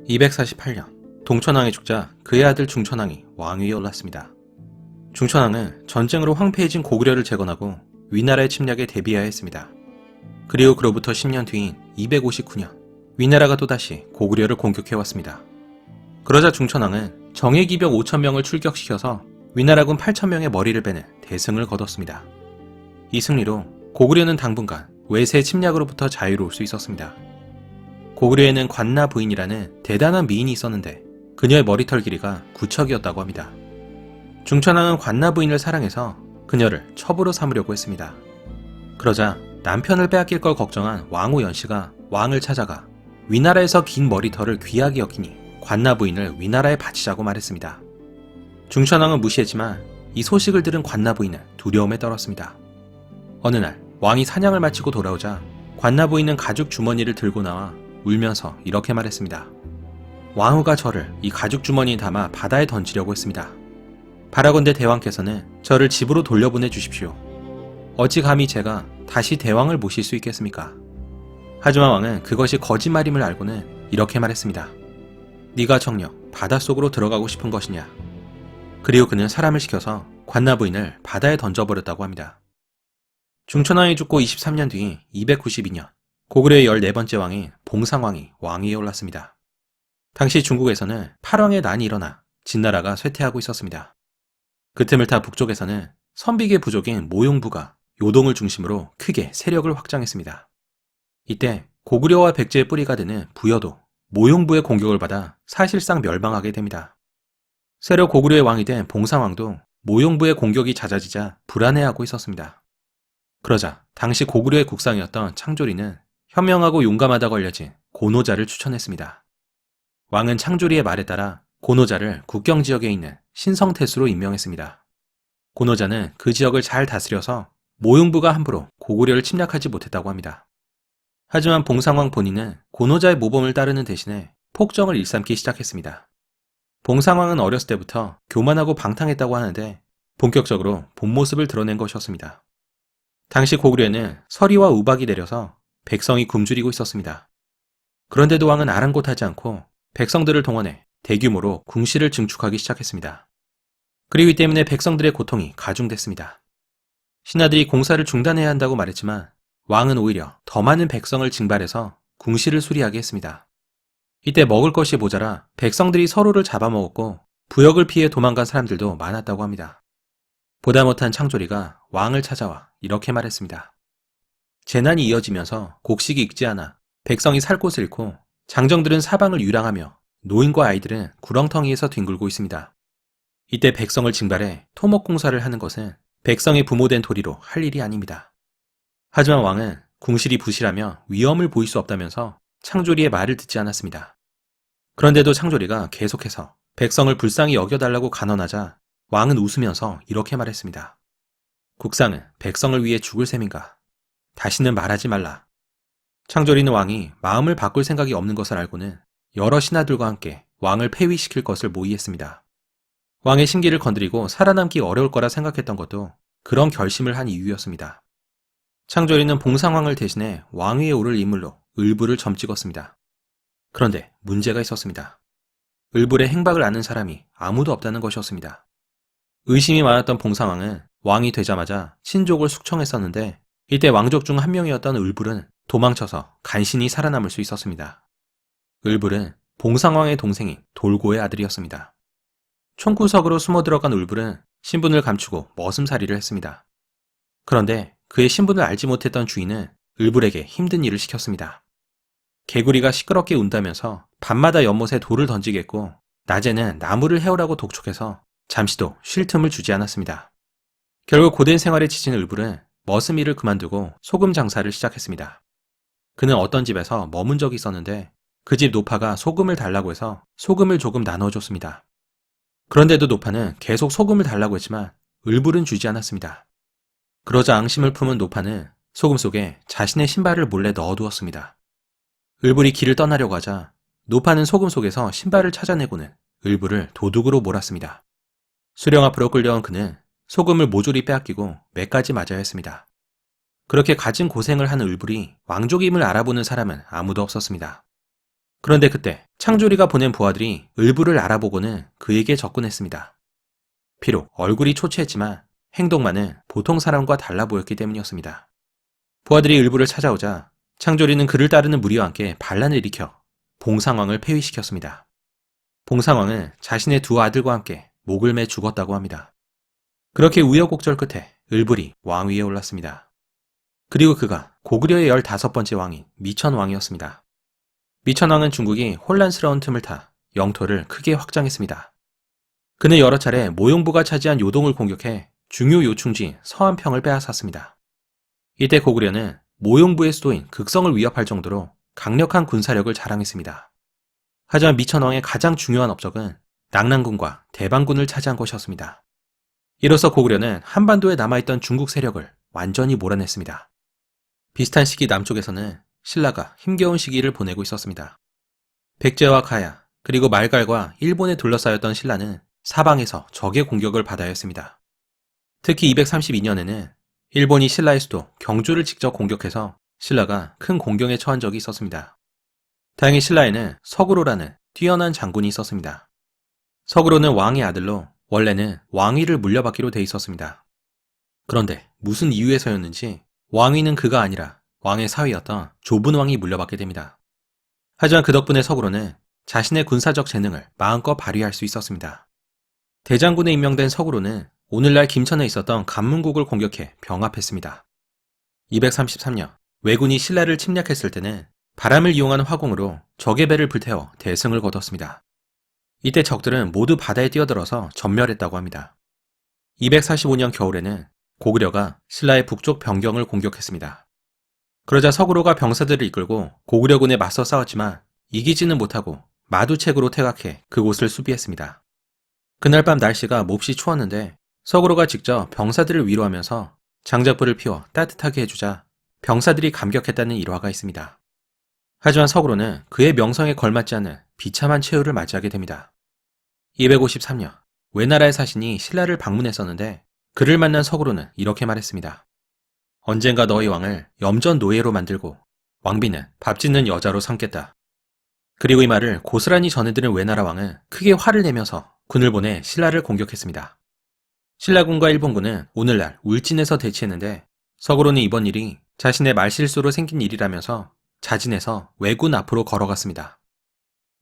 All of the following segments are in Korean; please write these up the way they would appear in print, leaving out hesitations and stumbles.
248년 동천왕이 죽자 그의 아들 중천왕이 왕위에 올랐습니다. 중천왕은 전쟁으로 황폐해진 고구려를 재건하고 위나라의 침략에 대비해야 했습니다. 그리고 그로부터 10년 뒤인 259년 위나라가 또다시 고구려를 공격해왔습니다. 그러자 중천왕은 정예기병 5,000명을 출격시켜서 위나라군 8,000명의 머리를 베는 대승을 거뒀습니다. 이 승리로 고구려는 당분간 외세의 침략으로부터 자유로울 수 있었습니다. 고구려에는 관나 부인이라는 대단한 미인이 있었는데 그녀의 머리털 길이가 9척이었다고 합니다. 중천왕은 관나 부인을 사랑해서 그녀를 첩으로 삼으려고 했습니다. 그러자 남편을 빼앗길 걸 걱정한 왕후 연씨가 왕을 찾아가 위나라에서 긴 머리털을 귀하게 여기니 관나 부인을 위나라에 바치자고 말했습니다. 중천왕은 무시했지만 이 소식을 들은 관나 부인은 두려움에 떨었습니다. 어느 날 왕이 사냥을 마치고 돌아오자 관나 부인은 가죽 주머니를 들고 나와 울면서 이렇게 말했습니다. 왕후가 저를 이 가죽 주머니에 담아 바다에 던지려고 했습니다. 바라건대 대왕께서는 저를 집으로 돌려보내 주십시오. 어찌 감히 제가 다시 대왕을 모실 수 있겠습니까? 하지만 왕은 그것이 거짓말임을 알고는 이렇게 말했습니다. 네가 정녕 바닷속으로 들어가고 싶은 것이냐? 그리고 그는 사람을 시켜서 관나 부인을 바다에 던져버렸다고 합니다. 중천왕이 죽고 23년 뒤 292년 고구려의 14번째 왕인 봉상왕이 왕위에 올랐습니다. 당시 중국에서는 팔왕의 난이 일어나 진나라가 쇠퇴하고 있었습니다. 그 틈을 타 북쪽에서는 선비계 부족인 모용부가 요동을 중심으로 크게 세력을 확장했습니다. 이때 고구려와 백제의 뿌리가 되는 부여도 모용부의 공격을 받아 사실상 멸망하게 됩니다. 새로 고구려의 왕이 된 봉상왕도 모용부의 공격이 잦아지자 불안해하고 있었습니다. 그러자 당시 고구려의 국상이었던 창조리는 현명하고 용감하다고 알려진 고노자를 추천했습니다. 왕은 창조리의 말에 따라 고노자를 국경 지역에 있는 신성태수로 임명했습니다. 고노자는 그 지역을 잘 다스려서 모용부가 함부로 고구려를 침략하지 못했다고 합니다. 하지만 봉상왕 본인은 고노자의 모범을 따르는 대신에 폭정을 일삼기 시작했습니다. 봉상왕은 어렸을 때부터 교만하고 방탕했다고 하는데 본격적으로 본 모습을 드러낸 것이었습니다. 당시 고구려에는 서리와 우박이 내려서 백성이 굶주리고 있었습니다. 그런데도 왕은 아랑곳하지 않고 백성들을 동원해 대규모로 궁시를 증축하기 시작했습니다. 그리고 이 때문에 백성들의 고통이 가중됐습니다. 신하들이 공사를 중단해야 한다고 말했지만 왕은 오히려 더 많은 백성을 징발해서 궁시를 수리하게 했습니다. 이때 먹을 것이 모자라 백성들이 서로를 잡아먹었고 부역을 피해 도망간 사람들도 많았다고 합니다. 보다 못한 창조리가 왕을 찾아와 이렇게 말했습니다. 재난이 이어지면서 곡식이 익지 않아 백성이 살 곳을 잃고 장정들은 사방을 유랑하며 노인과 아이들은 구렁텅이에서 뒹굴고 있습니다. 이때 백성을 징발해 토목공사를 하는 것은 백성의 부모된 도리로 할 일이 아닙니다. 하지만 왕은 궁실이 부실하며 위험을 보일 수 없다면서 창조리의 말을 듣지 않았습니다. 그런데도 창조리가 계속해서 백성을 불쌍히 여겨달라고 간언하자 왕은 웃으면서 이렇게 말했습니다. 국상은 백성을 위해 죽을 셈인가? 다시는 말하지 말라. 창조리는 왕이 마음을 바꿀 생각이 없는 것을 알고는 여러 신하들과 함께 왕을 폐위시킬 것을 모의했습니다. 왕의 심기를 건드리고 살아남기 어려울 거라 생각했던 것도 그런 결심을 한 이유였습니다. 창조리는 봉상왕을 대신해 왕위에 오를 인물로 을부를 점찍었습니다. 그런데 문제가 있었습니다. 을불의 행박을 아는 사람이 아무도 없다는 것이었습니다. 의심이 많았던 봉상왕은 왕이 되자마자 친족을 숙청했었는데 이때 왕족 중 한 명이었던 을불은 도망쳐서 간신히 살아남을 수 있었습니다. 을불은 봉상왕의 동생인 돌고의 아들이었습니다. 총구석으로 숨어 들어간 을불은 신분을 감추고 머슴살이를 했습니다. 그런데 그의 신분을 알지 못했던 주인은 을불에게 힘든 일을 시켰습니다. 개구리가 시끄럽게 운다면서 밤마다 연못에 돌을 던지겠고 낮에는 나무를 해오라고 독촉해서 잠시도 쉴 틈을 주지 않았습니다. 결국 고된 생활에 지친 을불은 머슴 일을 그만두고 소금 장사를 시작했습니다. 그는 어떤 집에서 머문 적이 있었는데 그 집 노파가 소금을 달라고 해서 소금을 조금 나눠줬습니다. 그런데도 노파는 계속 소금을 달라고 했지만 을불은 주지 않았습니다. 그러자 앙심을 품은 노파는 소금 속에 자신의 신발을 몰래 넣어두었습니다. 을불이 길을 떠나려고 하자 노파는 소금 속에서 신발을 찾아내고는 을불을 도둑으로 몰았습니다. 수령 앞으로 끌려온 그는 소금을 모조리 빼앗기고 매까지 맞아야 했습니다. 그렇게 갖은 고생을 하는 을불이 왕족임을 알아보는 사람은 아무도 없었습니다. 그런데 그때 창조리가 보낸 부하들이 을부를 알아보고는 그에게 접근했습니다. 비록 얼굴이 초췌했지만 행동만은 보통 사람과 달라 보였기 때문이었습니다. 부하들이 을부를 찾아오자 창조리는 그를 따르는 무리와 함께 반란을 일으켜 봉상왕을 폐위시켰습니다. 봉상왕은 자신의 두 아들과 함께 목을 매 죽었다고 합니다. 그렇게 우여곡절 끝에 을불이 왕위에 올랐습니다. 그리고 그가 고구려의 15번째 왕인 미천왕이었습니다. 미천왕은 중국이 혼란스러운 틈을 타 영토를 크게 확장했습니다. 그는 여러 차례 모용부가 차지한 요동을 공격해 중요 요충지 서안평을 빼앗았습니다. 이때 고구려는 모용부의 수도인 극성을 위협할 정도로 강력한 군사력을 자랑했습니다. 하지만 미천왕의 가장 중요한 업적은 낙랑군과 대방군을 차지한 것이었습니다. 이로써 고구려는 한반도에 남아있던 중국 세력을 완전히 몰아냈습니다. 비슷한 시기 남쪽에서는 신라가 힘겨운 시기를 보내고 있었습니다. 백제와 가야 그리고 말갈과 일본에 둘러싸였던 신라는 사방에서 적의 공격을 받아야 했습니다. 특히 232년에는 일본이 신라의 수도 경주를 직접 공격해서 신라가 큰 공경에 처한 적이 있었습니다. 다행히 신라에는 서구로라는 뛰어난 장군이 있었습니다. 서구로는 왕의 아들로 원래는 왕위를 물려받기로 돼 있었습니다. 그런데 무슨 이유에서였는지 왕위는 그가 아니라 왕의 사위였던 조분왕이 물려받게 됩니다. 하지만 그 덕분에 서구로는 자신의 군사적 재능을 마음껏 발휘할 수 있었습니다. 대장군에 임명된 서구로는 오늘날 김천에 있었던 간문국을 공격해 병합했습니다. 233년 왜군이 신라를 침략했을 때는 바람을 이용한 화공으로 적의 배를 불태워 대승을 거뒀습니다. 이때 적들은 모두 바다에 뛰어들어서 전멸했다고 합니다. 245년 겨울에는 고구려가 신라의 북쪽 변경을 공격했습니다. 그러자 서구로가 병사들을 이끌고 고구려군에 맞서 싸웠지만 이기지는 못하고 마두책으로 퇴각해 그곳을 수비했습니다. 그날 밤 날씨가 몹시 추웠는데 서구로가 직접 병사들을 위로하면서 장작불을 피워 따뜻하게 해주자 병사들이 감격했다는 일화가 있습니다. 하지만 서구로는 그의 명성에 걸맞지 않는 비참한 최후를 맞이하게 됩니다. 253년 외나라의 사신이 신라를 방문했었는데 그를 만난 서구로는 이렇게 말했습니다. 언젠가 너희 왕을 염전 노예로 만들고 왕비는 밥 짓는 여자로 삼겠다. 그리고 이 말을 고스란히 전해들은 외나라 왕은 크게 화를 내면서 군을 보내 신라를 공격했습니다. 신라군과 일본군은 오늘날 울진에서 대치했는데 서구로는 이번 일이 자신의 말실수로 생긴 일이라면서 자진해서 왜군 앞으로 걸어갔습니다.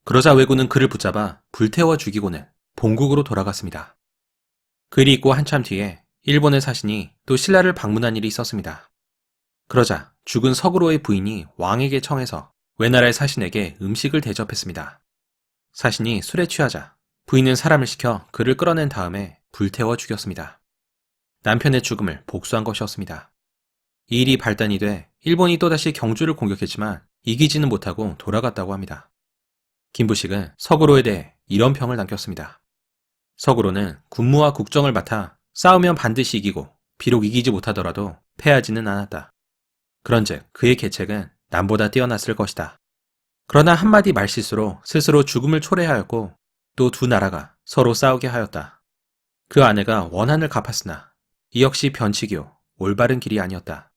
그러자 왜군은 그를 붙잡아 불태워 죽이고는 본국으로 돌아갔습니다. 그 일이 있고 한참 뒤에 일본의 사신이 또 신라를 방문한 일이 있었습니다. 그러자 죽은 서구로의 부인이 왕에게 청해서 외나라의 사신에게 음식을 대접했습니다. 사신이 술에 취하자 부인은 사람을 시켜 그를 끌어낸 다음에 불태워 죽였습니다. 남편의 죽음을 복수한 것이었습니다. 이 일이 발단이 돼 일본이 또다시 경주를 공격했지만 이기지는 못하고 돌아갔다고 합니다. 김부식은 서구로에 대해 이런 평을 남겼습니다. 서구로는 군무와 국정을 맡아 싸우면 반드시 이기고 비록 이기지 못하더라도 패하지는 않았다. 그런즉 그의 계책은 남보다 뛰어났을 것이다. 그러나 한마디 말실수로 스스로 죽음을 초래하였고 또 두 나라가 서로 싸우게 하였다. 그 아내가 원한을 갚았으나 이 역시 변칙이요 올바른 길이 아니었다.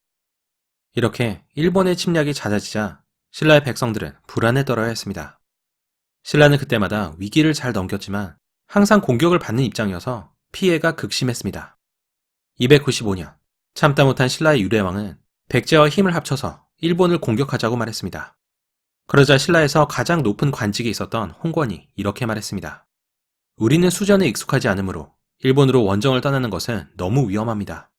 이렇게 일본의 침략이 잦아지자 신라의 백성들은 불안에 떨어야 했습니다. 신라는 그때마다 위기를 잘 넘겼지만 항상 공격을 받는 입장이어서 피해가 극심했습니다. 295년 참다 못한 신라의 유래왕은 백제와 힘을 합쳐서 일본을 공격하자고 말했습니다. 그러자 신라에서 가장 높은 관직에 있었던 홍권이 이렇게 말했습니다. 우리는 수전에 익숙하지 않으므로 일본으로 원정을 떠나는 것은 너무 위험합니다.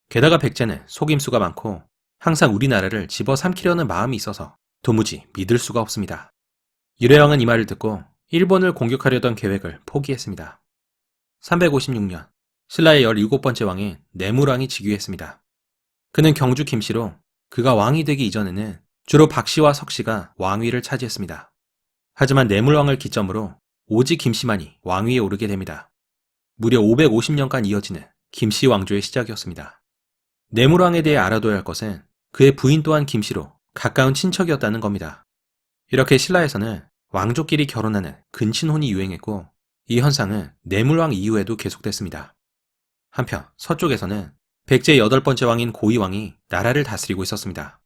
게다가 백제는 속임수가 많고 항상 우리나라를 집어삼키려는 마음이 있어서 도무지 믿을 수가 없습니다. 유래왕은 이 말을 듣고 일본을 공격하려던 계획을 포기했습니다. 356년 신라의 17번째 왕인 내물왕이 즉위했습니다. 그는 경주 김씨로 그가 왕이 되기 이전에는 주로 박씨와 석씨가 왕위를 차지했습니다. 하지만 내물왕을 기점으로 오직 김씨만이 왕위에 오르게 됩니다. 무려 550년간 이어지는 김씨 왕조의 시작이었습니다. 내물왕에 대해 알아둬야 할 것은 그의 부인 또한 김씨로 가까운 친척이었다는 겁니다. 이렇게 신라에서는 왕족끼리 결혼하는 근친혼이 유행했고 이 현상은 내물왕 이후에도 계속됐습니다. 한편 서쪽에서는 백제 8번째 왕인 고이왕이 나라를 다스리고 있었습니다.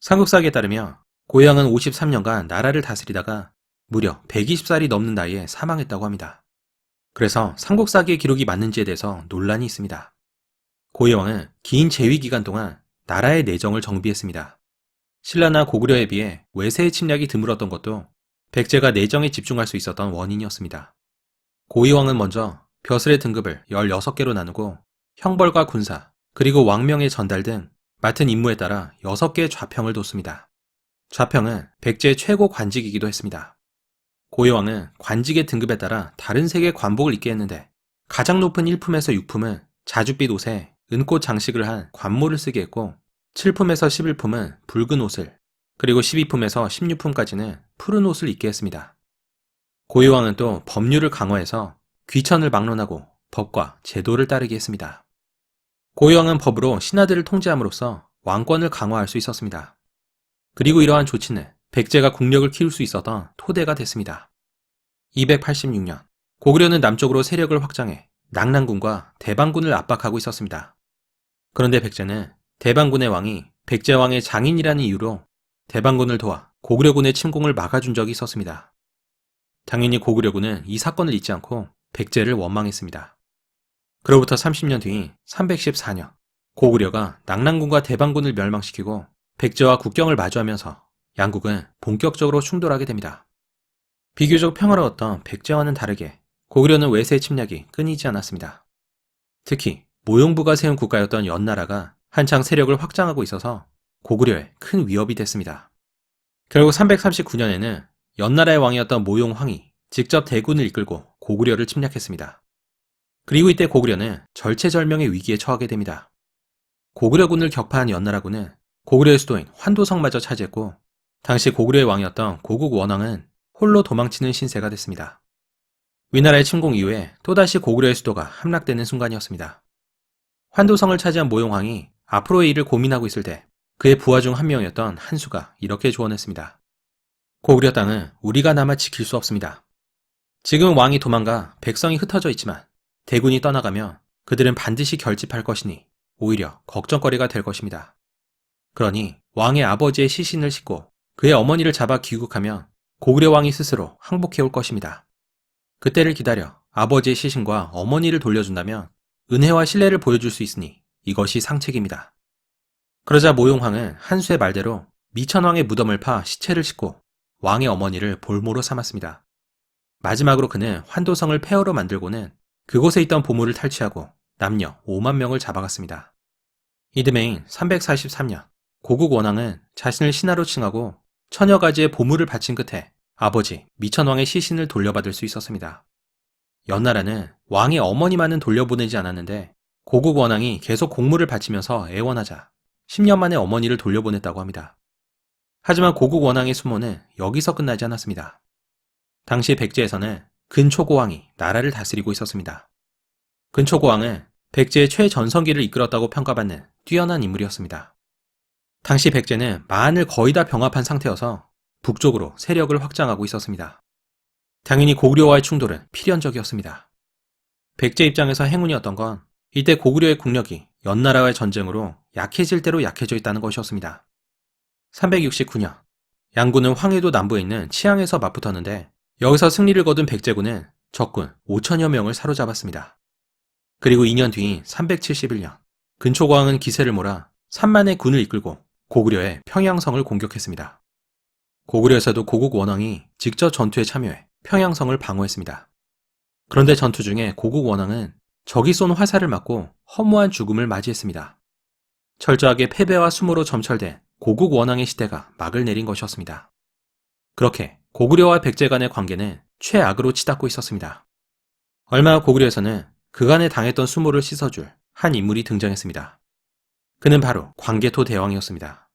삼국사기에 따르면 고희왕은 53년간 나라를 다스리다가 무려 120살이 넘는 나이에 사망했다고 합니다. 그래서 삼국사기의 기록이 맞는지에 대해서 논란이 있습니다. 고희왕은 긴 재위 기간 동안 나라의 내정을 정비했습니다. 신라나 고구려에 비해 외세의 침략이 드물었던 것도 백제가 내정에 집중할 수 있었던 원인이었습니다. 고희왕은 먼저 벼슬의 등급을 16개로 나누고 형벌과 군사, 그리고 왕명의 전달 등 맡은 임무에 따라 6개의 좌평을 뒀습니다. 좌평은 백제의 최고 관직이기도 했습니다. 고희왕은 관직의 등급에 따라 다른 색의 관복을 입게 했는데 가장 높은 1품에서 6품은 자줏빛 옷에 은꽃 장식을 한 관모를 쓰게 했고 7품에서 11품은 붉은 옷을, 그리고 12품에서 16품까지는 푸른 옷을 입게 했습니다. 고희왕은 또 법률을 강화해서 귀천을 막론하고 법과 제도를 따르게 했습니다. 고희왕은 법으로 신하들을 통제함으로써 왕권을 강화할 수 있었습니다. 그리고 이러한 조치는 백제가 국력을 키울 수 있었던 토대가 됐습니다. 286년, 고구려는 남쪽으로 세력을 확장해 낙랑군과 대방군을 압박하고 있었습니다. 그런데 백제는 대방군의 왕이 백제왕의 장인이라는 이유로 대방군을 도와 고구려군의 침공을 막아준 적이 있었습니다. 당연히 고구려군은 이 사건을 잊지 않고 백제를 원망했습니다. 그로부터 30년 뒤인 314년, 고구려가 낙랑군과 대방군을 멸망시키고 백제와 국경을 마주하면서 양국은 본격적으로 충돌하게 됩니다. 비교적 평화로웠던 백제와는 다르게 고구려는 외세의 침략이 끊이지 않았습니다. 특히 모용부가 세운 국가였던 연나라가 한창 세력을 확장하고 있어서 고구려에 큰 위협이 됐습니다. 결국 339년에는 연나라의 왕이었던 모용황이 직접 대군을 이끌고 고구려를 침략했습니다. 그리고 이때 고구려는 절체절명의 위기에 처하게 됩니다. 고구려군을 격파한 연나라군은 고구려의 수도인 환도성마저 차지했고 당시 고구려의 왕이었던 고국 원왕은 홀로 도망치는 신세가 됐습니다. 위나라의 침공 이후에 또다시 고구려의 수도가 함락되는 순간이었습니다. 환도성을 차지한 모용황이 앞으로의 일을 고민하고 있을 때 그의 부하 중 한 명이었던 한수가 이렇게 조언했습니다. 고구려 땅은 우리가 남아 지킬 수 없습니다. 지금 왕이 도망가 백성이 흩어져 있지만 대군이 떠나가면 그들은 반드시 결집할 것이니 오히려 걱정거리가 될 것입니다. 그러니 왕의 아버지의 시신을 싣고 그의 어머니를 잡아 귀국하면 고구려 왕이 스스로 항복해 올 것입니다. 그때를 기다려 아버지의 시신과 어머니를 돌려준다면 은혜와 신뢰를 보여줄 수 있으니 이것이 상책입니다. 그러자 모용황은 한수의 말대로 미천왕의 무덤을 파 시체를 싣고 왕의 어머니를 볼모로 삼았습니다. 마지막으로 그는 환도성을 폐허로 만들고는 그곳에 있던 보물을 탈취하고 남녀 5만 명을 잡아갔습니다. 이듬해인 343년, 고국 원왕은 자신을 신하로 칭하고 천여 가지의 보물을 바친 끝에 아버지 미천왕의 시신을 돌려받을 수 있었습니다. 연나라는 왕의 어머니만은 돌려보내지 않았는데 고국 원왕이 계속 공물을 바치면서 애원하자 10년 만에 어머니를 돌려보냈다고 합니다. 하지만 고국 원왕의 수모는 여기서 끝나지 않았습니다. 당시 백제에서는 근초고왕이 나라를 다스리고 있었습니다. 근초고왕은 백제의 최전성기를 이끌었다고 평가받는 뛰어난 인물이었습니다. 당시 백제는 만을 거의 다 병합한 상태여서 북쪽으로 세력을 확장하고 있었습니다. 당연히 고구려와의 충돌은 필연적이었습니다. 백제 입장에서 행운이었던 건 이때 고구려의 국력이 연나라와의 전쟁으로 약해질 대로 약해져 있다는 것이었습니다. 369년, 양군은 황해도 남부에 있는 치앙에서 맞붙었는데 여기서 승리를 거둔 백제군은 적군 5천여 명을 사로잡았습니다. 그리고 2년 뒤인 371년, 근초고왕은 기세를 몰아 3만의 군을 이끌고 고구려의 평양성을 공격했습니다. 고구려에서도 고국 원왕이 직접 전투에 참여해 평양성을 방어했습니다. 그런데 전투 중에 고국 원왕은 적이 쏜 화살을 맞고 허무한 죽음을 맞이했습니다. 철저하게 패배와 수모로 점철된 고국 원왕의 시대가 막을 내린 것이었습니다. 그렇게 고구려와 백제 간의 관계는 최악으로 치닫고 있었습니다. 얼마 후 고구려에서는 그간에 당했던 수모를 씻어줄 한 인물이 등장했습니다. 그는 바로 광개토 대왕이었습니다.